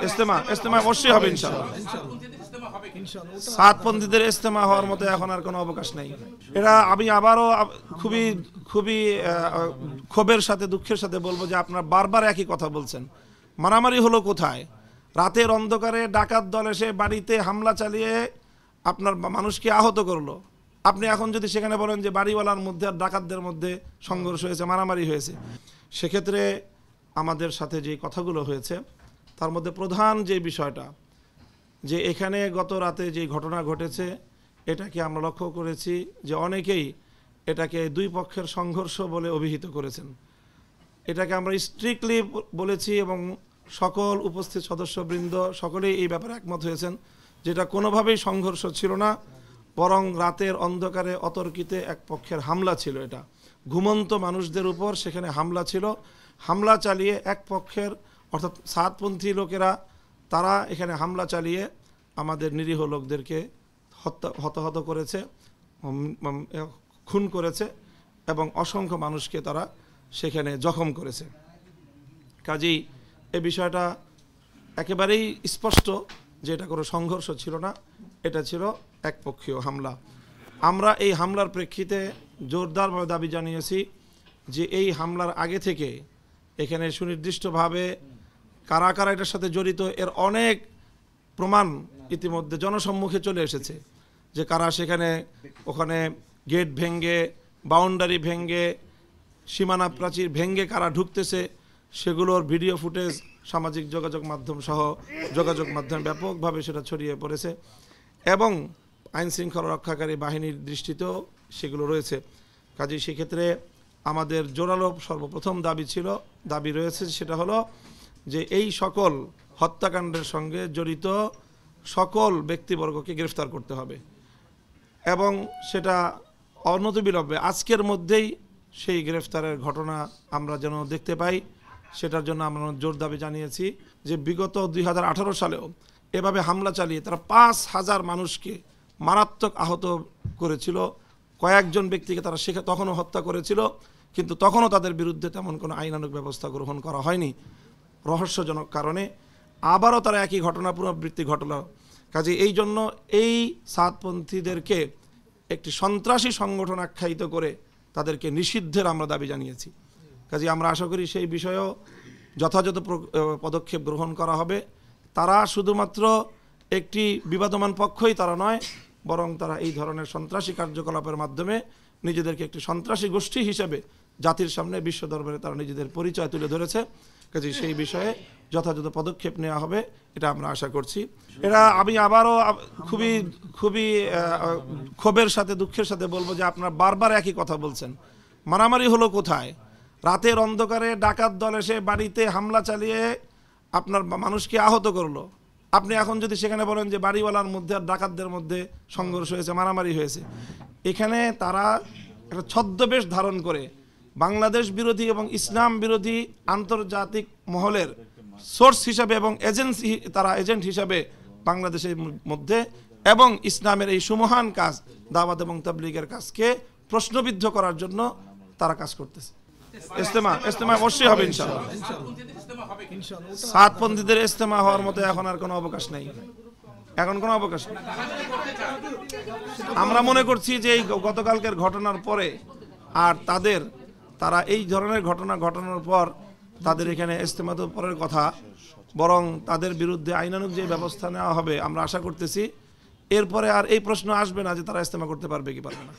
ইজতেমা ইজতেমা অবশ্যই হবে ইনশাআল্লাহ। সাতপন্থীদের ইজতেমা হওয়ার মতো এখন আর কোনো অবকাশ নেই। এটা আমি আবারও খুবই খুবই ক্ষোভের সাথে দুঃখের সাথে বলবো যে আপনারা বারবার একই কথা বলছেন। মারামারি হলো কোথায়? রাতের অন্ধকারে ডাকাত দল এসে বাড়িতে হামলা চালিয়ে আপনার মানুষকে আহত করলো। আপনি এখন যদি সেখানে বলেন যে বাড়িওয়ালার মধ্যে আর ডাকাতদের মধ্যে সংঘর্ষ হয়েছে, মারামারি হয়েছে, সেক্ষেত্রে আমাদের সাথে যে কথাগুলো হয়েছে তার মধ্যে প্রধান যে বিষয়টা, যে এখানে গত রাতে যে ঘটনা ঘটেছে এটাকে আমরা লক্ষ্য করেছি যে অনেকেই এটাকে দুই পক্ষের সংঘর্ষ বলে অভিহিত করেছেন। এটাকে আমরা স্ট্রিক্টলি বলেছি এবং সকল উপস্থিত সদস্যবৃন্দ সকলেই এই ব্যাপারে একমত হয়েছেন, যেটা কোনোভাবেই সংঘর্ষ ছিল না, বরং রাতের অন্ধকারে অতর্কিতে এক পক্ষের হামলা ছিল। এটা ঘুমন্ত মানুষদের উপর সেখানে হামলা ছিল। হামলা চালিয়ে এক পক্ষের অর্থাৎ সাতপন্থী লোকেরা তারা এখানে হামলা চালিয়ে আমাদের নিরীহ লোকদেরকে হতাহত করেছে, খুন করেছে এবং অসংখ্য মানুষকে তারা সেখানে জখম করেছে। কাজেই এই বিষয়টা একেবারেই স্পষ্ট যে এটা কোনো সংঘর্ষ ছিল না, এটা ছিল একপক্ষীয় হামলা। আমরা এই হামলার প্রেক্ষিতে জোরদারভাবে দাবি জানিয়েছি যে এই হামলার আগে থেকে এখানে সুনির্দিষ্টভাবে কারা কারা এটার সাথে জড়িত এর অনেক প্রমাণ ইতিমধ্যে জনসম্মুখে চলে এসেছে, যে কারা সেখানে ওখানে গেট ভেঙ্গে, বাউন্ডারি ভেঙ্গে, সীমানা প্রাচীর ভেঙ্গে কারা ঢুকতেছে সেগুলোর ভিডিও ফুটেজ সামাজিক যোগাযোগ মাধ্যম সহ যোগাযোগ মাধ্যমে ব্যাপকভাবে সেটা ছড়িয়ে পড়েছে এবং আইন শৃঙ্খলা রক্ষাকারী বাহিনীর দৃষ্টিতেও সেগুলো রয়েছে। কাজেই সেক্ষেত্রে আমাদের জোরালো সর্বপ্রথম দাবি রয়েছে, সেটা হলো যে এই সকল হত্যাকাণ্ডের সঙ্গে জড়িত সকল ব্যক্তিবর্গকে গ্রেফতার করতে হবে এবং সেটা অনতিবিলম্বে আজকের মধ্যেই সেই গ্রেফতারের ঘটনা আমরা যেন দেখতে পাই, সেটার জন্য আমরা জোর দাবি জানিয়েছি। যে বিগত 2018 সালেও এভাবে হামলা চালিয়ে তারা 5,000 মানুষকে মারাত্মক আহত করেছিল, কয়েকজন ব্যক্তিকে তারা তখনও হত্যা করেছিল, কিন্তু তখনও তাদের বিরুদ্ধে তেমন কোনো আইনানুগ ব্যবস্থা গ্রহণ করা হয়নি রহস্যজনক কারণে। আবারও তারা একই ঘটনা পুনরাবৃত্তি ঘটল। কাজে এই জন্য এই সাতপন্থীদেরকে একটি সন্ত্রাসী সংগঠন আখ্যায়িত করে তাদেরকে নিষিদ্ধের আমরা দাবি জানিয়েছি। কাজে আমরা আশা করি সেই বিষয়েও যথাযথ পদক্ষেপ গ্রহণ করা হবে। তারা শুধুমাত্র একটি বিবাদমান পক্ষই তারা নয়, বরং তারা এই ধরনের সন্ত্রাসী কার্যকলাপের মাধ্যমে নিজেদেরকে একটি সন্ত্রাসী গোষ্ঠী হিসেবে জাতির সামনে বিশ্ব দরবারে তারা নিজেদের পরিচয় তুলে ধরেছে। কাজে সেই বিষয়ে যথাযথ পদক্ষেপ নেওয়া হবে এটা আমরা আশা করছি। এটা আমি আবারও খুবই খুবই ক্ষোভের সাথে দুঃখের সাথে বলবো যে আপনারা বারবার একই কথা বলছেন। মারামারি হলো কোথায়? রাতের অন্ধকারে ডাকাত দল এসে বাড়িতে হামলা চালিয়ে আপনার মানুষকে আহত করলো। আপনি এখন যদি সেখানে বলেন যে বাড়িওয়ালার মধ্যে আর ডাকাতদের মধ্যে সংঘর্ষ হয়েছে, মারামারি হয়েছে, এখানে তারা একটা ছদ্মবেশ ধারণ করে বাংলাদেশ বিরোধী এবং ইসলাম বিরোধী আন্তর্জাতিক মহলের সোর্স হিসাবে এবং এজেন্ট হিসাবে বাংলাদেশের মধ্যে এবং ইসলামের এই সুমহান কাজ দাওয়াত এবং তাবলীগের কাজকে প্রশ্নবিদ্ধ করার জন্য তারা কাজ করতেছে। ইজতেমা অবশ্যই হবে ইনশাআল্লাহ। সাতপন্থীদের ইজতেমা হওয়ার মতো এখন আর কোনো অবকাশ নেই, এখন কোনো অবকাশ নেই। আমরা মনে করছি যে এই গতকালকের ঘটনার পরে আর তারা এই ধরনের ঘটনা ঘটানোর পর তাদের এখানে ইজতেমা তো পরের কথা, বরং তাদের বিরুদ্ধে আইনানুগ যে ব্যবস্থা নেওয়া হবে আমরা আশা করতেছি এরপরে আর এই প্রশ্ন আসবে না যে তারা ইজতেমা করতে পারবে কি পারবে না।